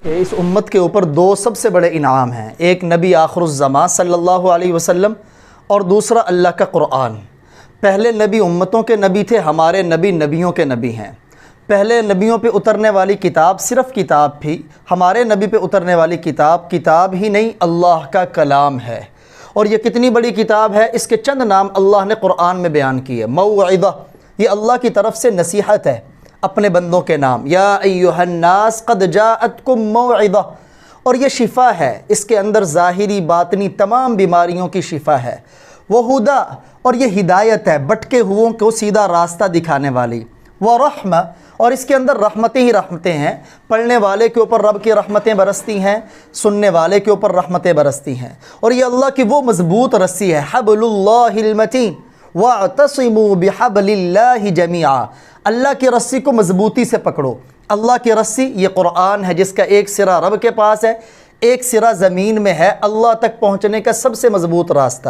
کہ اس امت کے اوپر دو سب سے بڑے انعام ہیں، ایک نبی آخر الزمان صلی اللہ علیہ وسلم اور دوسرا اللہ کا قرآن۔ پہلے نبی امتوں کے نبی تھے، ہمارے نبی نبیوں کے نبی ہیں۔ پہلے نبیوں پہ اترنے والی کتاب صرف کتاب تھی، ہمارے نبی پہ اترنے والی کتاب کتاب ہی نہیں، اللہ کا کلام ہے۔ اور یہ کتنی بڑی کتاب ہے، اس کے چند نام اللہ نے قرآن میں بیان کیے۔ موعظہ، یہ اللہ کی طرف سے نصیحت ہے اپنے بندوں کے نام، یا ایھا الناس قد جاءتکم موعظہ، اور یہ شفا ہے، اس کے اندر ظاہری باطنی تمام بیماریوں کی شفا ہے۔ وہدی، اور یہ ہدایت ہے بٹکے ہوئوں کو سیدھا راستہ دکھانے والی۔ ورحمہ، اور اس کے اندر رحمتیں ہی رحمتیں ہیں، پڑھنے والے کے اوپر رب کی رحمتیں برستی ہیں، سننے والے کے اوپر رحمتیں برستی ہیں۔ اور یہ اللہ کی وہ مضبوط رسی ہے، حبل اللہ المتین واعتصموا بحبل اللہ جمیعا، اللہ کی رسی کو مضبوطی سے پکڑو۔ اللہ کی رسی یہ قرآن ہے، جس کا ایک سرا رب کے پاس ہے، ایک سرا زمین میں ہے، اللہ تک پہنچنے کا سب سے مضبوط راستہ۔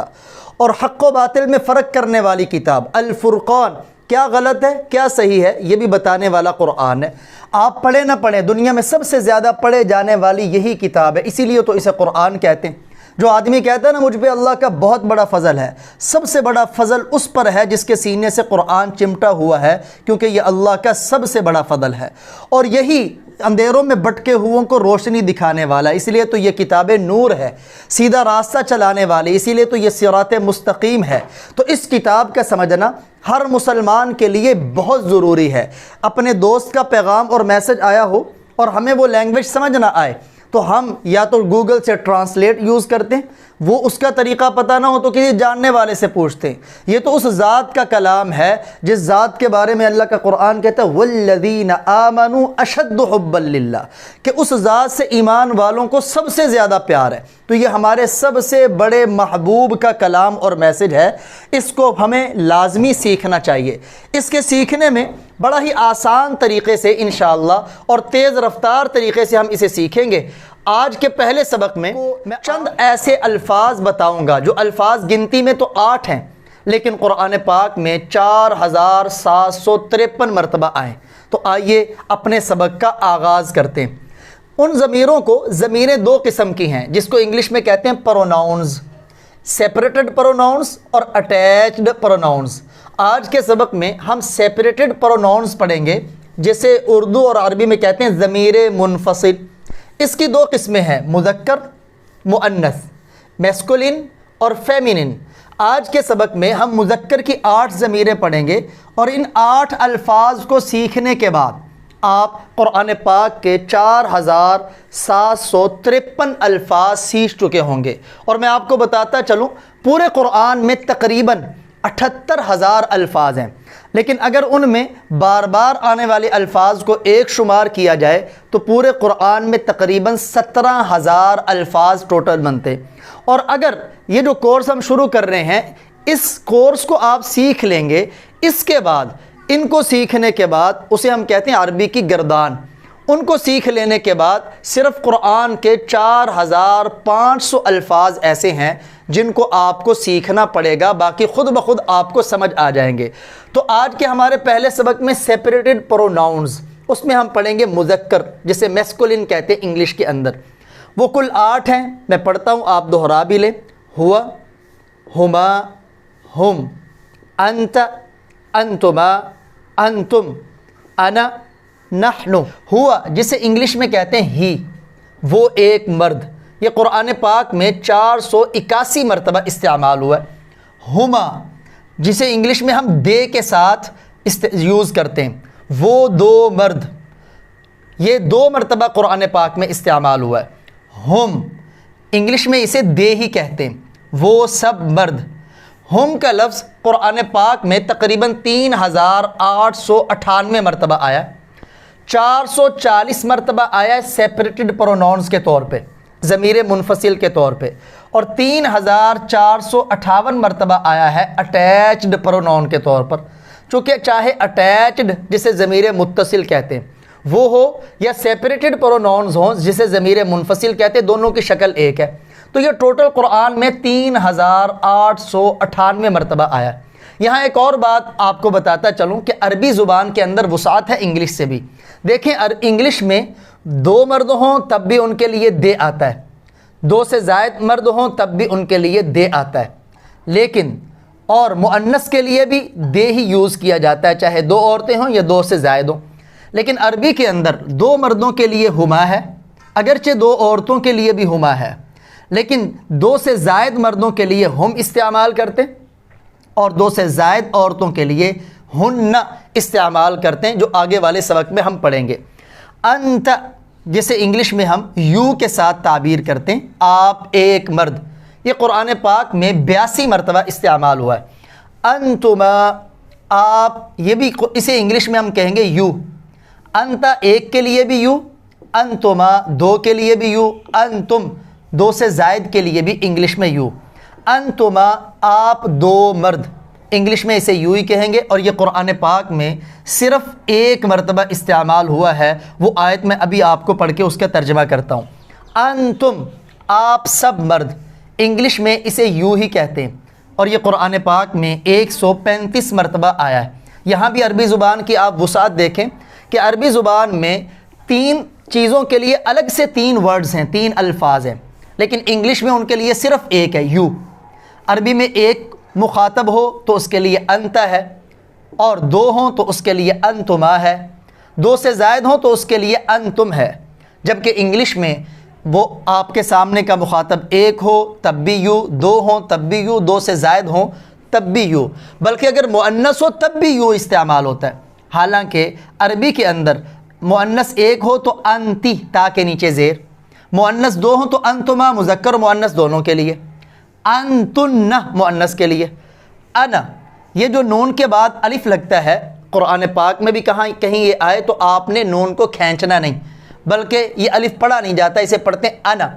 اور حق و باطل میں فرق کرنے والی کتاب الفرقان، کیا غلط ہے کیا صحیح ہے یہ بھی بتانے والا قرآن ہے۔ آپ پڑھیں نہ پڑھیں، دنیا میں سب سے زیادہ پڑھے جانے والی یہی کتاب ہے، اسی لیے تو اسے قرآن کہتے ہیں۔ جو آدمی کہتا ہے نا مجھ پہ اللہ کا بہت بڑا فضل ہے، سب سے بڑا فضل اس پر ہے جس کے سینے سے قرآن چمٹا ہوا ہے، کیونکہ یہ اللہ کا سب سے بڑا فضل ہے۔ اور یہی اندھیروں میں بٹکے ہوئوں کو روشنی دکھانے والا، اس لیے تو یہ کتاب نور ہے، سیدھا راستہ چلانے والی، اسی لیے تو یہ صراط مستقیم ہے۔ تو اس کتاب کا سمجھنا ہر مسلمان کے لیے بہت ضروری ہے۔ اپنے دوست کا پیغام اور میسج آیا ہو اور ہمیں وہ لینگویج سمجھ نہ آئے تو ہم یا تو گوگل سے ٹرانسلیٹ یوز کرتے ہیں، وہ اس کا طریقہ پتہ نہ ہو تو کسی جاننے والے سے پوچھتے ہیں۔ یہ تو اس ذات کا کلام ہے جس ذات کے بارے میں اللہ کا قرآن کہتا ہے والذین آمنوا اشد حبا للہ، کہ اس ذات سے ایمان والوں کو سب سے زیادہ پیار ہے۔ تو یہ ہمارے سب سے بڑے محبوب کا کلام اور میسج ہے، اس کو ہمیں لازمی سیکھنا چاہیے۔ اس کے سیکھنے میں بڑا ہی آسان طریقے سے انشاءاللہ اور تیز رفتار طریقے سے ہم اسے سیکھیں گے۔ آج کے پہلے سبق میں چند ایسے الفاظ بتاؤں گا، جو الفاظ گنتی میں تو 8 ہیں لیکن قرآن پاک میں 4753 مرتبہ آئے۔ تو آئیے اپنے سبق کا آغاز کرتے ہیں۔ ان ضمیروں کو، ضمیریں دو قسم کی ہیں جس کو انگلش میں کہتے ہیں پروناؤنز، سیپریٹڈ پروناؤنز اور اٹیچڈ پروناؤنز۔ آج کے سبق میں ہم سیپریٹڈ پروناؤنز پڑھیں گے، جسے اردو اور عربی میں کہتے ہیں ضمیر منفصل۔ اس کی دو قسمیں ہیں، مذکر مؤنث، میسکولن اور فیمینن۔ آج کے سبق میں ہم مذکر کی 8 ضمیریں پڑھیں گے، اور ان 8 الفاظ کو سیکھنے کے بعد آپ قرآن پاک کے 4753 الفاظ سیکھ چکے ہوں گے۔ اور میں آپ کو بتاتا چلوں، پورے قرآن میں تقریباً 78,000 الفاظ ہیں، لیکن اگر ان میں بار بار آنے والے الفاظ کو ایک شمار کیا جائے تو پورے قرآن میں تقریباً 17,000 الفاظ ٹوٹل بنتے۔ اور اگر یہ جو کورس ہم شروع کر رہے ہیں، اس کورس کو آپ سیکھ لیں گے، اس کے بعد ان کو سیکھنے کے بعد اسے ہم کہتے ہیں عربی کی گردان۔ ان کو سیکھ لینے کے بعد صرف قرآن کے 4,500 الفاظ ایسے ہیں جن کو آپ کو سیکھنا پڑے گا، باقی خود بخود آپ کو سمجھ آ جائیں گے۔ تو آج کے ہمارے پہلے سبق میں سیپریٹڈ پروناؤنز، اس میں ہم پڑھیں گے مذکر، جسے میسکولن کہتے ہیں انگلش کے اندر۔ وہ کل 8 ہیں، میں پڑھتا ہوں، آپ دہرا بھی لیں۔ ہوا، ہما، ہم، انت، انتما، انتم، انا، نحن۔ ہوا، جسے انگلش میں کہتے ہیں ہی، وہ ایک مرد، یہ قرآن پاک میں 481 مرتبہ استعمال ہوا ہے۔ ہما، جسے انگلش میں ہم دے کے ساتھ یوز کرتے ہیں، وہ 2 مرد، یہ 2 مرتبہ قرآن پاک میں استعمال ہوا ہے۔ ہم، انگلش میں اسے دے ہی کہتے ہیں، وہ سب مرد۔ ہم کا لفظ قرآن پاک میں تقریباً 3,898 مرتبہ آیا، 440 مرتبہ آیا ہے سیپریٹڈ پروناؤنز کے طور پہ، ضمیر منفصل کے طور پہ، اور 3,458 مرتبہ آیا ہے اٹیچڈ پروناؤن کے طور پر۔ چونکہ چاہے اٹیچڈ جسے ضمیر متصل کہتے ہیں وہ ہو، یا سیپریٹڈ پروناؤنز ہوں جسے ضمیر منفصل کہتے ہیں، دونوں کی شکل ایک ہے۔ تو یہ ٹوٹل قرآن میں 3,898 مرتبہ آیا۔ یہاں ایک اور بات آپ کو بتاتا چلوں کہ عربی زبان کے اندر وسعت ہے انگلش سے بھی۔ دیکھیں انگلش میں دو مرد ہوں تب بھی ان کے لیے دے آتا ہے، دو سے زائد مرد ہوں تب بھی ان کے لیے دے آتا ہے، لیکن اور مؤنث کے لیے بھی دے ہی یوز کیا جاتا ہے، چاہے دو عورتیں ہوں یا دو سے زائد ہوں۔ لیکن عربی کے اندر دو مردوں کے لیے ہما ہے، اگرچہ دو عورتوں کے لیے بھی ہما ہے، لیکن دو سے زائد مردوں کے لیے ہم استعمال کرتے ہیں اور دو سے زائد عورتوں کے لیے ہن استعمال کرتے ہیں، جو آگے والے سبق میں ہم پڑھیں گے۔ انت جسے انگلش میں ہم یو کے ساتھ تعبیر کرتے ہیں، آپ ایک مرد، یہ قرآن پاک میں 82 مرتبہ استعمال ہوا ہے۔ انتما آپ، یہ بھی اسے انگلش میں ہم کہیں گے یو۔ انت ایک کے لیے بھی یو، انتما دو کے لیے بھی یو، انتم دو سے زائد کے لیے بھی انگلش میں یو۔ انتما آپ دو مرد، انگلش میں اسے یو ہی کہیں گے، اور یہ قرآن پاک میں صرف ایک مرتبہ استعمال ہوا ہے، وہ آیت میں ابھی آپ کو پڑھ کے اس کا ترجمہ کرتا ہوں۔ انتم آپ سب مرد، انگلش میں اسے یو ہی کہتے ہیں، اور یہ قرآن پاک میں 135 مرتبہ آیا ہے۔ یہاں بھی عربی زبان کی آپ وسعت دیکھیں کہ عربی زبان میں 3 چیزوں کے لیے الگ سے 3 ورڈز ہیں، 3 الفاظ ہیں، لیکن انگلش میں ان کے لیے صرف ایک ہے، یو۔ عربی میں ایک مخاطب ہو تو اس کے لیے انت ہے، اور دو ہوں تو اس کے لیے انتما ہے، دو سے زائد ہوں تو اس کے لیے انتم ہے، جبکہ انگلش میں وہ آپ کے سامنے کا مخاطب ایک ہو تب بھی یو، دو ہوں تب بھی یو، دو سے زائد ہوں تب بھی یو، بلکہ اگر مؤنث ہو تب بھی یو استعمال ہوتا ہے۔ حالانکہ عربی کے اندر مؤنث ایک ہو تو انتی، تا کے نیچے زیر، مؤنث دو ہوں تو انتما، مذکر و مؤنث دونوں کے لیے، انتن مؤنث کے لیے، انا یہ جو نون کے بعد الف لگتا ہے قرآن پاک میں بھی کہیں یہ آئے تو آپ نے نون کو کھینچنا نہیں، بلکہ یہ الف پڑھا نہیں جاتا، اسے پڑھتے ہیں انا۔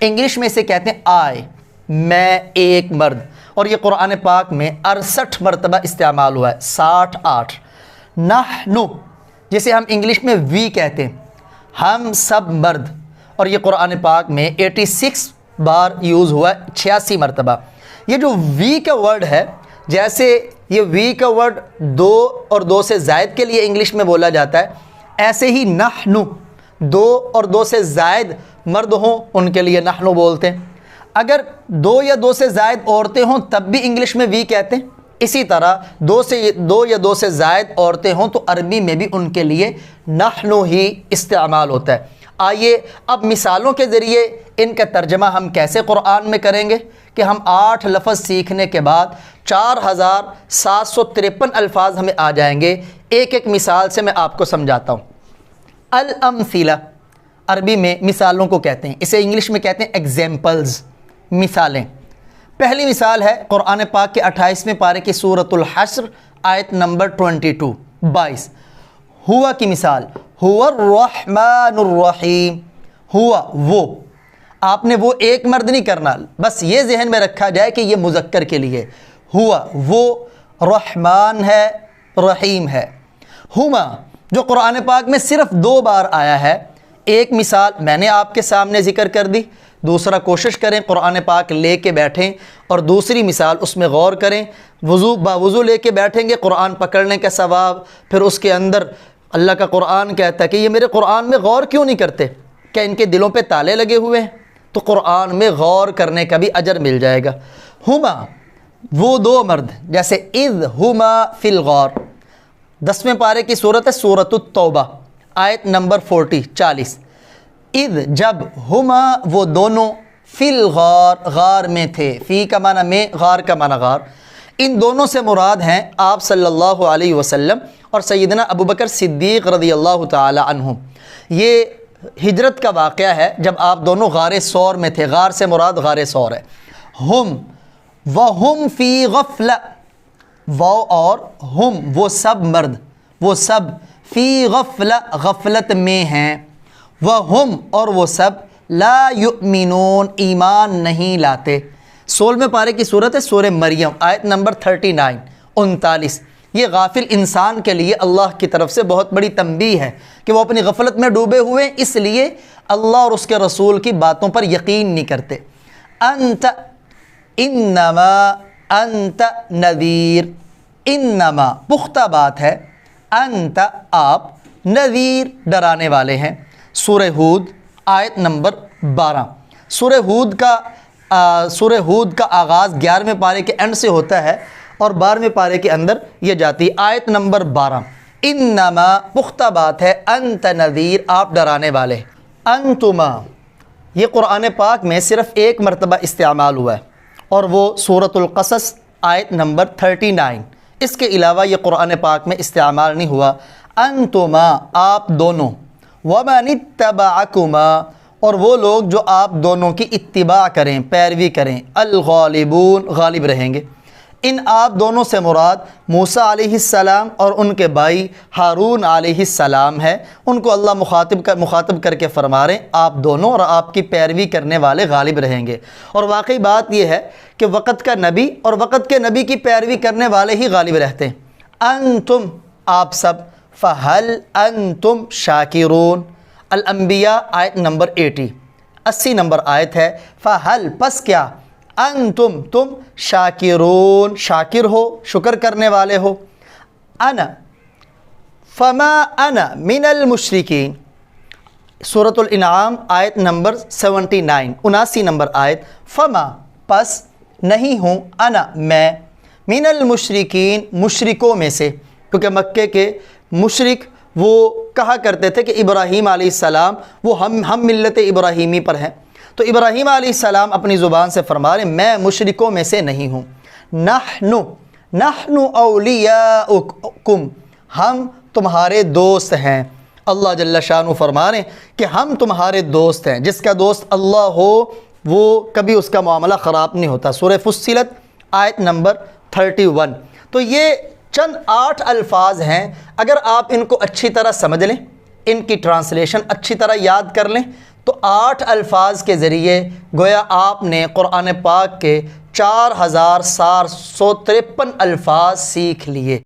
انگلش میں اسے کہتے ہیں آئی، میں ایک مرد، اور یہ قرآن پاک میں 68 مرتبہ استعمال ہوا ہے، 68۔ نحنو جسے ہم انگلش میں وی کہتے ہیں، ہم سب مرد، اور یہ قرآن پاک میں 86 بار یوز ہوا ہے، 86 مرتبہ۔ یہ جو وی کا ورڈ ہے، جیسے یہ وی کا ورڈ دو اور دو سے زائد کے لیے انگلش میں بولا جاتا ہے، ایسے ہی نحنو دو اور دو سے زائد مرد ہوں ان کے لیے نحنو بولتے ہیں، اگر دو یا دو سے زائد عورتیں ہوں تب بھی انگلش میں وی کہتے ہیں، اسی طرح دو یا دو سے زائد عورتیں ہوں تو عربی میں بھی ان کے لیے نحنو ہی استعمال ہوتا ہے۔ آئیے اب مثالوں کے ذریعے ان کا ترجمہ ہم کیسے قرآن میں کریں گے کہ ہم 8 لفظ سیکھنے کے بعد 4753 الفاظ ہمیں آ جائیں گے۔ ایک ایک مثال سے میں آپ کو سمجھاتا ہوں۔ الامثلہ عربی میں مثالوں کو کہتے ہیں، اسے انگلش میں کہتے ہیں ایگزامپلز، مثالیں۔ پہلی مثال ہے قرآن پاک کے 28ویں پارے کی سورۃ الحشر آیت نمبر 22۔ ہوا کی مثال، ہوا الرحمن الرحیم، ہوا وہ، آپ نے وہ ایک مرد نہیں کرنا، بس یہ ذہن میں رکھا جائے کہ یہ مذکر کے لیے، ہوا وہ رحمان ہے، رحیم ہے۔ ہما جو قرآن پاک میں صرف 2 بار آیا ہے، ایک مثال میں نے آپ کے سامنے ذکر کر دی، دوسرا کوشش کریں قرآن پاک لے کے بیٹھیں اور دوسری مثال اس میں غور کریں، وضو لے کے بیٹھیں گے قرآن پکڑنے کا ثواب، پھر اس کے اندر اللہ کا قرآن کہتا ہے کہ یہ میرے قرآن میں غور کیوں نہیں کرتے، کیا ان کے دلوں پہ تالے لگے ہوئے ہیں؟ تو قرآن میں غور کرنے کا بھی اجر مل جائے گا۔ ہما وہ 2 مرد، جیسے اذ ہما فی الغار، 10ویں پارے کی صورت ہے سورۃ التوبہ آیت نمبر 40۔ اذ جب، ہما وہ دونوں، فی الغار غار میں تھے، فی کا معنی میں، غار کا معنی غار، ان دونوں سے مراد ہیں آپ صلی اللہ علیہ وسلم اور سیدنا ابوبکر صدیق رضی اللہ تعالی عنہ۔ یہ ہجرت کا واقعہ ہے جب آپ دونوں غار ثور میں تھے، غار سے مراد غار ثور ہے۔ ہم وہم فی غفلہ، وہ اور ہم وہ سب مرد، وہ سب فی غفلہ غفلت میں ہیں، وہم اور وہ سب لا یؤمنون ایمان نہیں لاتے۔ 16ویں پارے کی صورت ہے سورہ مریم آیت نمبر 39۔ یہ غافل انسان کے لیے اللہ کی طرف سے بہت بڑی تنبیہ ہے کہ وہ اپنی غفلت میں ڈوبے ہوئے ہیں، اس لیے اللہ اور اس کے رسول کی باتوں پر یقین نہیں کرتے۔ انت انما انت نذیر، انما پختہ بات ہے، انت آپ، نذیر ڈرانے والے ہیں۔ سورہ ہود آیت نمبر 12۔ سورہ ہود کا آغاز 11ویں پارے کے اینڈ سے ہوتا ہے اور 12ویں پارے کے اندر یہ جاتی ہے۔ آیت نمبر 12، انما پختہ بات ہے، انت نذیر آپ ڈرانے والے، انتما یہ قرآن پاک میں صرف ایک مرتبہ استعمال ہوا ہے اور وہ سورۃ القصص آیت نمبر 39، اس کے علاوہ یہ قرآن پاک میں استعمال نہیں ہوا۔ انتما آپ دونوں، ومن اتبعکما اور وہ لوگ جو آپ دونوں کی اتباع کریں، پیروی کریں، الغالبون غالب رہیں گے۔ ان آپ دونوں سے مراد موسیٰ علیہ السلام اور ان کے بھائی ہارون علیہ السلام ہے۔ ان کو اللہ مخاطب کر کے فرما رہے ہیں آپ دونوں اور آپ کی پیروی کرنے والے غالب رہیں گے۔ اور واقعی بات یہ ہے کہ وقت کا نبی اور وقت کے نبی کی پیروی کرنے والے ہی غالب رہتے ہیں۔ انتم آپ سب، فہل انتم شاکرون، الانبیاء آیت نمبر 80 نمبر آیت ہے۔ فہل پس کیا، انتم تم شاکرون شاکر ہو، شکر کرنے والے ہو۔ انا فما انا من المشرکین، سورۃ الانعام آیت نمبر 79 نمبر آیت۔ فما پس نہیں ہوں، انا میں، من المشرکین مشرکوں میں سے، کیونکہ مکے کے مشرک وہ کہا کرتے تھے کہ ابراہیم علیہ السلام وہ ہم ملت ابراہیمی پر ہیں، تو ابراہیم علیہ السلام اپنی زبان سے فرما رہے ہیں میں مشرکوں میں سے نہیں ہوں۔ نحن اولیاؤکم، ہم تمہارے دوست ہیں۔ اللہ جل شانہ فرما رہے ہیں کہ ہم تمہارے دوست ہیں، جس کا دوست اللہ ہو وہ کبھی اس کا معاملہ خراب نہیں ہوتا۔ سورہ فصلت آیت نمبر 31۔ تو یہ چند 8 الفاظ ہیں، اگر آپ ان کو اچھی طرح سمجھ لیں، ان کی ٹرانسلیشن اچھی طرح یاد کر لیں، تو 8 الفاظ کے ذریعے گویا آپ نے قرآن پاک کے 4753 الفاظ سیکھ لیے۔